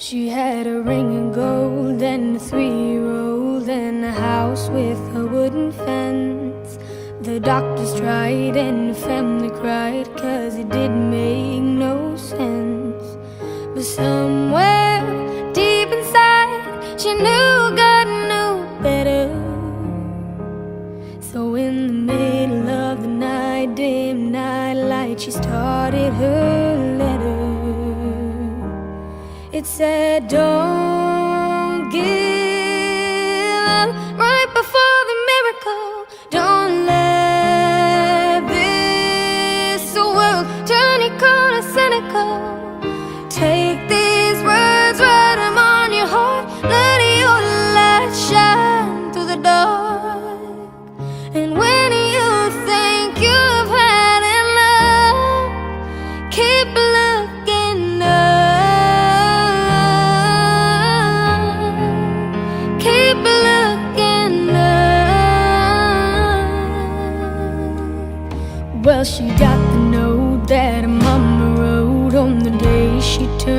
She had a ring of gold and a 3-year-old and a house with a wooden fence. The doctors tried and the family cried 'cause it didn't make no sense. But somewhere deep inside she knew God knew better. So in the middle of the night, dim night light, she started her letter. It said, don't give up right before the miracle. Don't let this world turn you cold and cynical. Take these words, write them on your heart. Let your light shine through the dark. And when you think you've had enough, keep looking up. Well, she got the note that her mama wrote on the day she turned